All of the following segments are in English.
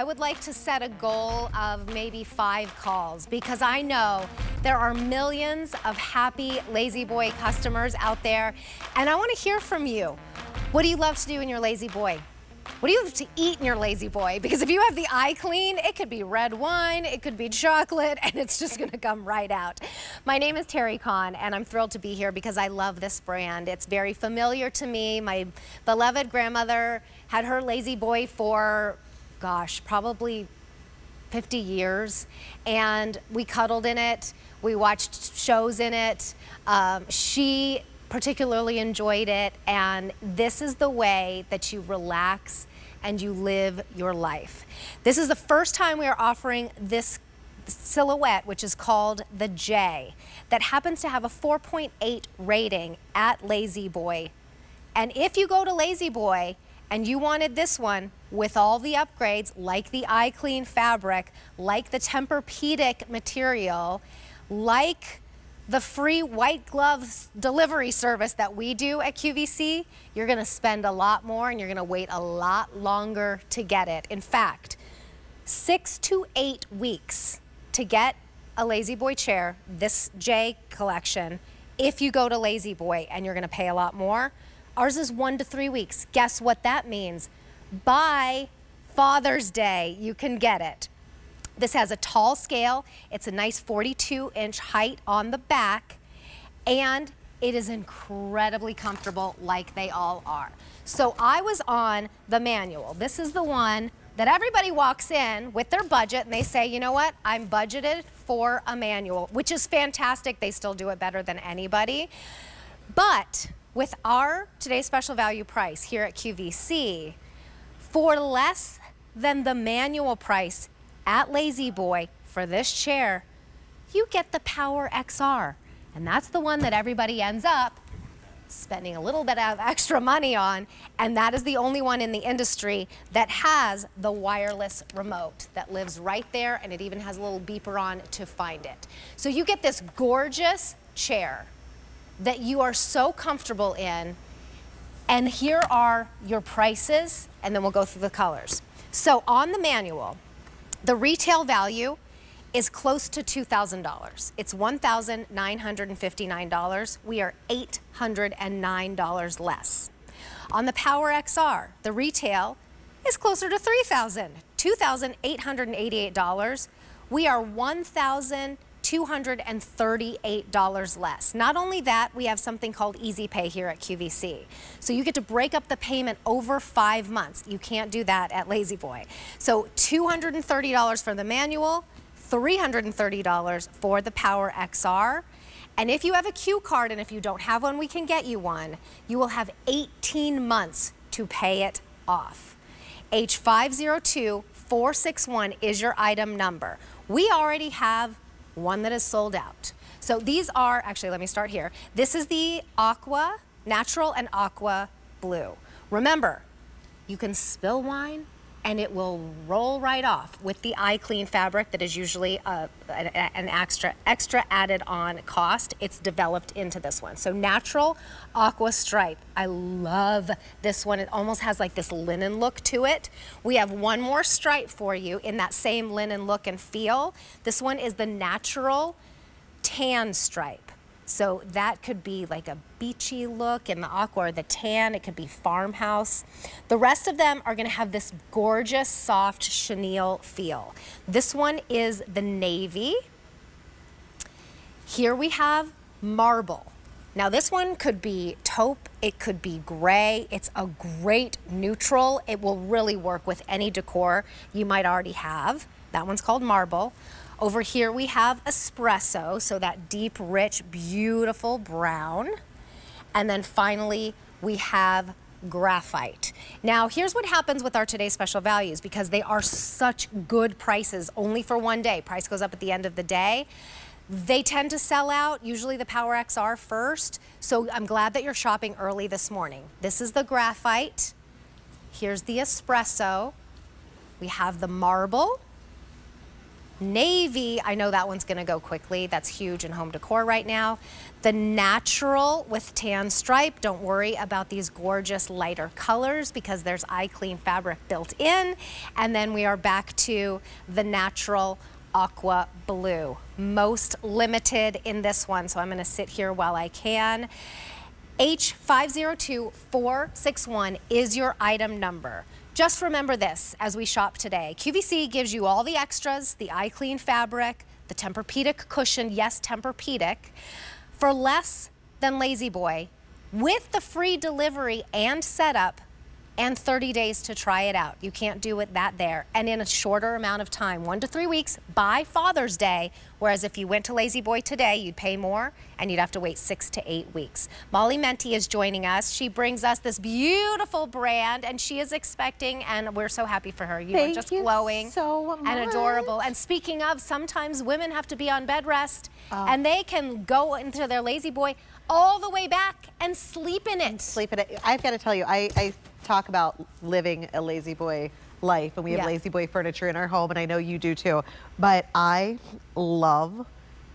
I would like to set a goal of maybe 5 calls because I know there are millions of happy Lazy Boy customers out there, and I want to hear from you. What do you love to do in your Lazy Boy? What do you love to eat in your Lazy Boy? Because if you have the eye clean, it could be red wine, it could be chocolate, and it's just gonna come right out. My name is Terry Kahn, and I'm thrilled to be here because I love this brand. It's very familiar to me. My beloved grandmother had her Lazy Boy for, gosh, probably 50 years, and we cuddled in it. We watched shows in it. She particularly enjoyed it, and this is the way that you relax and you live your life. This is the first time we are offering this silhouette, which is called the J, that happens to have a 4.8 rating at Lazy Boy. And if you go to Lazy Boy and you wanted this one with all the upgrades, like the eye clean fabric, like the Tempur-Pedic material, like the free white gloves delivery service that we do at QVC, you're gonna spend a lot more and you're gonna wait a lot longer to get it. In fact, 6 to 8 weeks to get a Lazy Boy chair, this J collection, if you go to Lazy Boy, and you're gonna pay a lot more. Ours is 1 to 3 weeks. Guess what that means? By Father's Day, you can get it. This has a tall scale. It's a nice 42-inch height on the back, and it is incredibly comfortable like they all are. So I was on the manual. This is the one that everybody walks in with their budget and they say, you know what, I'm budgeted for a manual, which is fantastic. They still do it better than anybody. But with our today's special value price here at QVC, for less than the manual price at Lazy Boy for this chair, you get the Power XR. And that's the one that everybody ends up spending a little bit of extra money on. And that is the only one in the industry that has the wireless remote that lives right there, and it even has a little beeper on to find it. So you get this gorgeous chair that you are so comfortable in. And here are your prices, and then we'll go through the colors. So on the manual, the retail value is close to $2,000. It's $1,959. We are $809 less. On the Power XR, the retail is closer to $3,000, $2,888. We are $1,238 less. Not only that, we have something called Easy Pay here at QVC. So you get to break up the payment over 5 months. You can't do that at Lazy Boy. So $230 for the manual, $330 for the Power XR. And if you have a Q card, and if you don't have one, we can get you one, you will have 18 months to pay it off. H502461 is your item number. We already have one that is sold out. So these are, actually, let me start here. This is the aqua, natural and aqua blue. Remember, you can spill wine and it will roll right off with the eye clean fabric that is usually an extra added on cost. It's developed into this one. So natural aqua stripe. I love this one. It almost has like this linen look to it. We have one more stripe for you in that same linen look and feel. This one is the natural tan stripe. So that could be like a beachy look in the aqua or the tan. It could be farmhouse. The rest of them are going to have this gorgeous soft chenille feel. This one is the navy. Here we have marble. Now this one could be taupe, it could be gray. It's a great neutral. It will really work with any decor you might already have. That one's called marble. Over here we have espresso, so that deep, rich, beautiful brown. And then finally we have graphite. Now here's what happens with our today's special values, because they are such good prices only for one day. Price goes up at the end of the day. They tend to sell out, usually the Power XR first. So I'm glad that you're shopping early this morning. This is the graphite. Here's the espresso. We have the marble. Navy, I know that one's gonna go quickly. That's huge in home decor right now. The natural with tan stripe. Don't worry about these gorgeous lighter colors because there's eye clean fabric built in. And then we are back to the natural aqua blue. Most limited in this one, so I'm gonna sit here while I can. H502461 is your item number. Just remember this as we shop today. QVC gives you all the extras, the eye clean fabric, the Tempur-Pedic cushion, yes, Tempur-Pedic, for less than Lazy Boy, with the free delivery and setup and 30 days to try it out. You can't do it that there. And in a shorter amount of time, 1 to 3 weeks by Father's Day, whereas if you went to Lazy Boy today, you'd pay more and you'd have to wait 6 to 8 weeks. Molly Menti is joining us. She brings us this beautiful brand and she is expecting, and we're so happy for her. You are just glowing so much. And adorable. And speaking of, sometimes women have to be on bed rest and they can go into their Lazy Boy all the way back and sleep in it. I've got to tell you, I talk about living a Lazy Boy life, and we have Lazy Boy furniture in our home, and I know you do too. But I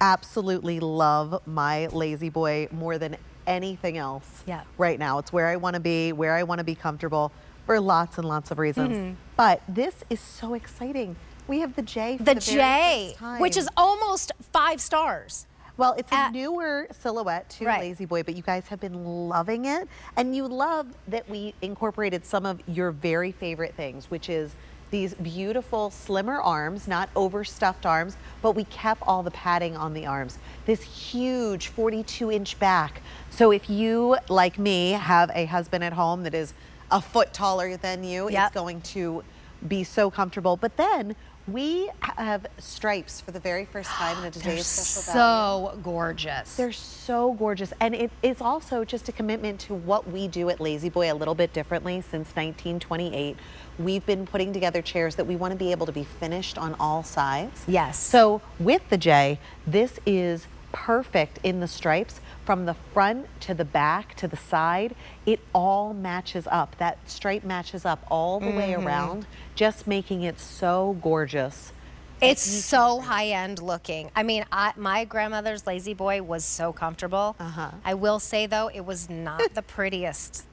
absolutely love my Lazy Boy more than anything else right now. It's where I want to be, where I want to be comfortable for lots and lots of reasons. But this is so exciting. We have the J for the very first time. Which is almost 5 stars. Well, it's a newer silhouette to Lazy Boy, but you guys have been loving it. And you love that we incorporated some of your very favorite things, which is these beautiful slimmer arms, not overstuffed arms, but we kept all the padding on the arms. This huge 42-inch back. So if you, like me, have a husband at home that is a foot taller than you, it's going to be so comfortable. But then we have stripes for the very first time in today's special value. So gorgeous. They're so gorgeous. And it is also just a commitment to what we do at Lazy Boy a little bit differently since 1928. We've been putting together chairs that we want to be able to be finished on all sides. Yes. So with the J, this is perfect in the stripes. From the front to the back to the side, it all matches up. That stripe matches up all the way around, just making it so gorgeous. It's so high-end looking. I mean, my grandmother's Lazy Boy was so comfortable. I will say, though, it was not the prettiest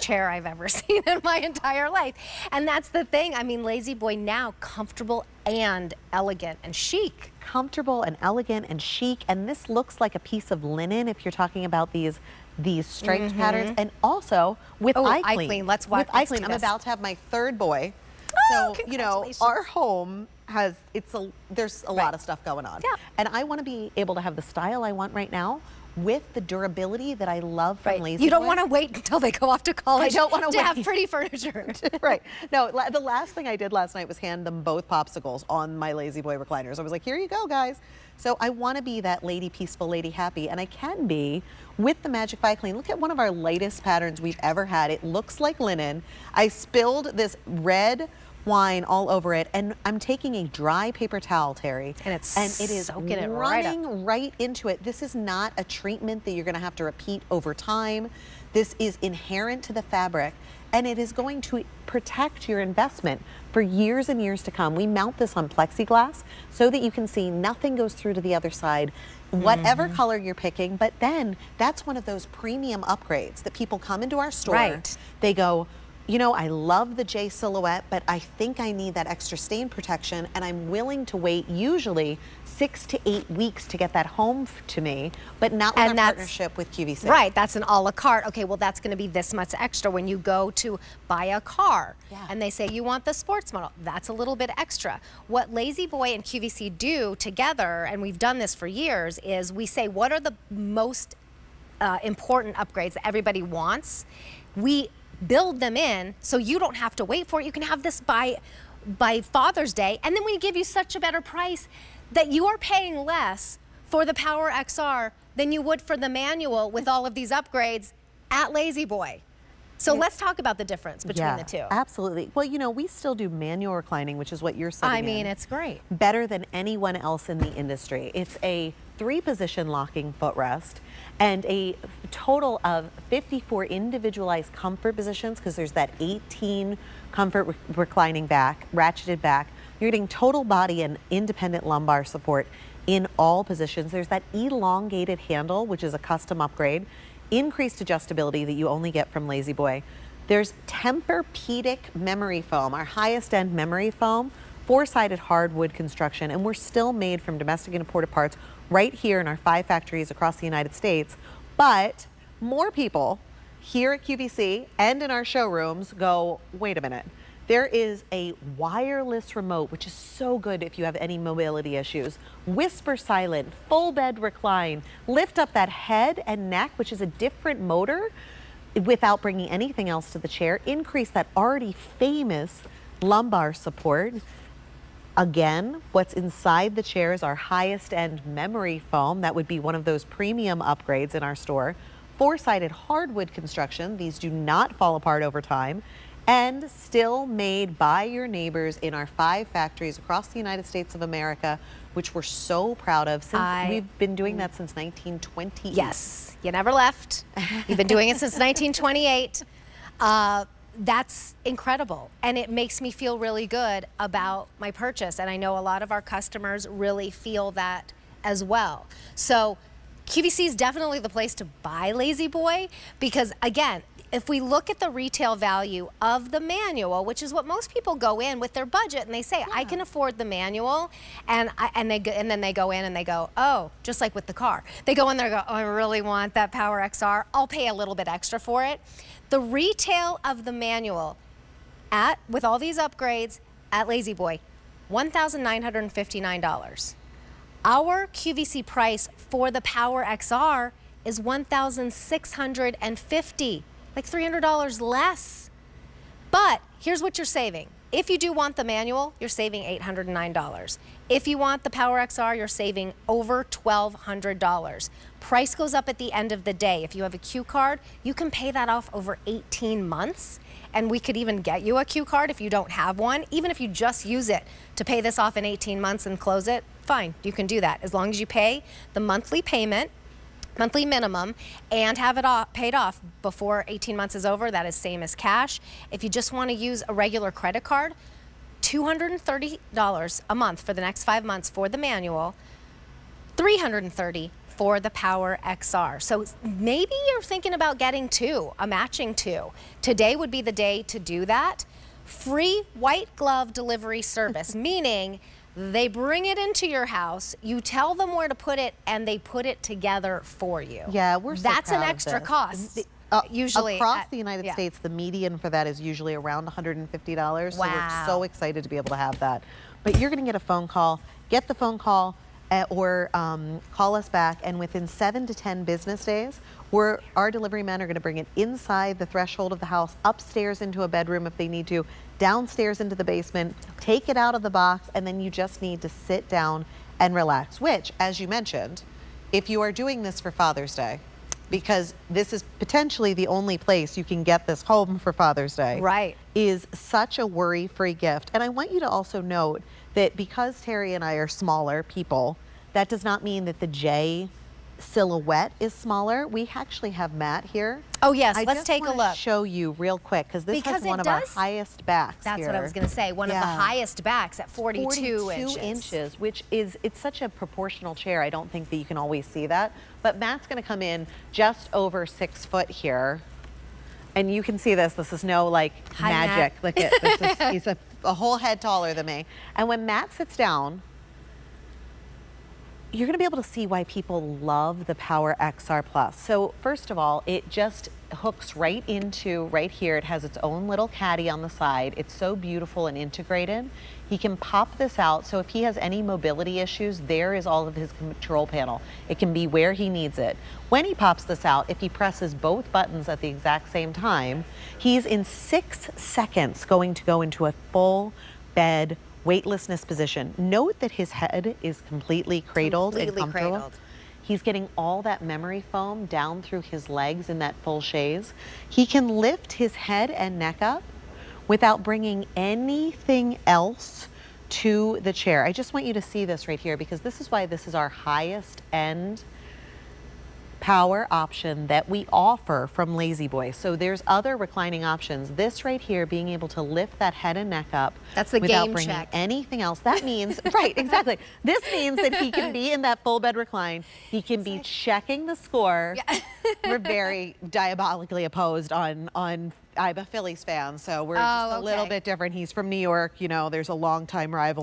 chair I've ever seen in my entire life. And that's the thing. I mean, Lazy Boy now, comfortable and elegant and chic. Comfortable and elegant and chic, and this looks like a piece of linen if you're talking about these striped patterns, and also with eye clean. Let's watch. With eye clean, I'm about to have my third boy. So you know, our home has there's a lot of stuff going on, and I want to be able to have the style I want right now, with the durability that I love from Lazy Boy. You don't want to wait until they go off to college I don't want to have pretty furniture. Right. No, the last thing I did last night was hand them both popsicles on my Lazy Boy recliners. I was like, here you go, guys. So I want to be that lady peaceful, lady happy, and I can be with the Magic by Clean. Look at one of our lightest patterns we've ever had. It looks like linen. I spilled this red wine all over it, and I'm taking a dry paper towel, Terry, and it is running right into it. This is not a treatment that you're going to have to repeat over time. This is inherent to the fabric, and it is going to protect your investment for years and years to come. We mount this on plexiglass so that you can see nothing goes through to the other side, whatever color you're picking. But then that's one of those premium upgrades that people come into our store. They go, you know, I love the J silhouette, but I think I need that extra stain protection, and I'm willing to wait usually 6 to 8 weeks to get that home to me, but not with a partnership with QVC. Right, that's an a la carte. Okay, well, that's going to be this much extra when you go to buy a car, and they say you want the sports model. That's a little bit extra. What Lazy Boy and QVC do together, and we've done this for years, is we say, what are the most important upgrades that everybody wants? We build them in so you don't have to wait for it. You can have this by Father's Day, and then we give you such a better price that you are paying less for the Power XR than you would for the manual with all of these upgrades at Lazy Boy. So let's talk about the difference between the two. Absolutely. Well, you know, we still do manual reclining, which is what you're sitting in. I mean, it's great. Better than anyone else in the industry. It's a 3-position locking footrest and a total of 54 individualized comfort positions, because there's that 18 comfort reclining back, ratcheted back. You're getting total body and independent lumbar support in all positions. There's that elongated handle, which is a custom upgrade, increased adjustability that you only get from Lazy Boy. There's Tempur-Pedic memory foam, our highest end memory foam, 4-sided hardwood construction, and we're still made from domestic and imported parts right here in our 5 factories across the United States. But more people here at QVC and in our showrooms go, wait a minute. There is a wireless remote, which is so good if you have any mobility issues. Whisper silent, full bed recline, lift up that head and neck, which is a different motor without bringing anything else to the chair. Increase that already famous lumbar support. Again, what's inside the chair is our highest end memory foam. That would be one of those premium upgrades in our store. 4-sided hardwood construction. These do not fall apart over time. And still made by your neighbors in our 5 factories across the United States of America, which we're so proud of. We've been doing that since 1928. Yes, you never left. You've been doing it since 1928. That's incredible, and it makes me feel really good about my purchase, and I know a lot of our customers really feel that as well. So QVC is definitely the place to buy Lazy Boy, because again, if we look at the retail value of the manual, which is what most people go in with their budget, and they say, I can afford the manual, and then they go in and they go, oh, just like with the car. They go in there and go, oh, I really want that Power XR. I'll pay a little bit extra for it. The retail of the manual with all these upgrades at Lazy Boy, $1,959. Our QVC price for the Power XR is $1,650. Like $300 less. But here's what you're saving. If you do want the manual, you're saving $809. If you want the Power XR, you're saving over $1,200. Price goes up at the end of the day. If you have a Q card, you can pay that off over 18 months. And we could even get you a Q card if you don't have one. Even if you just use it to pay this off in 18 months and close it, fine, you can do that. As long as you pay the monthly payment, monthly minimum, and have it paid off before 18 months is over. That is same as cash. If you just want to use a regular credit card, $230 a month for the next 5 months for the manual, $330 for the Power XR. So maybe you're thinking about getting a matching two. Today would be the day to do that. Free white glove delivery service, meaning they bring it into your house, you tell them where to put it, and they put it together for you. Yeah, we're so That's proud an of extra this. cost. Usually across the United States, the median for that is usually around $150. So we're so excited to be able to have that. But you're going to get a phone call. Get the phone call or call us back, and within 7 to 10 business days, our delivery men are going to bring it inside the threshold of the house, upstairs into a bedroom if they need to, downstairs into the basement, take it out of the box, and then you just need to sit down and relax, which, as you mentioned, if you are doing this for Father's Day, because this is potentially the only place you can get this home for Father's Day, right, is such a worry-free gift. And I want you to also note that because Terry and I are smaller people, that does not mean that the J silhouette is smaller. We actually have Matt here. Oh yes, let's take a look. I just want to show you real quick because this has one of our highest backs. That's here. what I was going to say. One of the highest backs at 42 inches, which is, it's such a proportional chair. I don't think that you can always see that. But Matt's going to come in just over 6 foot here. And you can see this. This is no like magic. Look at this. He's a whole head taller than me. And when Matt sits down, you're going to be able to see why people love the Power XR Plus. So first of all, it just hooks right into right here. It has its own little caddy on the side. It's so beautiful and integrated. He can pop this out. So if he has any mobility issues, there is all of his control panel. It can be where he needs it. When he pops this out, if he presses both buttons at the exact same time, he's in 6 seconds going to go into a full bed weightlessness position. Note that his head is completely cradled and comfortable. He's getting all that memory foam down through his legs in that full chaise. He can lift his head and neck up without bringing anything else to the chair. I just want you to see this right here because this is why this is our highest end power option that we offer from Lazy Boy. So there's other reclining options. This right here, being able to lift that head and neck up That's the without game bringing check. anything else. That means, right, exactly. This means that he can be in that full bed recline. He can be checking the score. Yeah. We're very diabolically opposed on I'm a Phillies fan, so we're just a little okay. bit different. He's from New York, you know, there's a long time rivalry.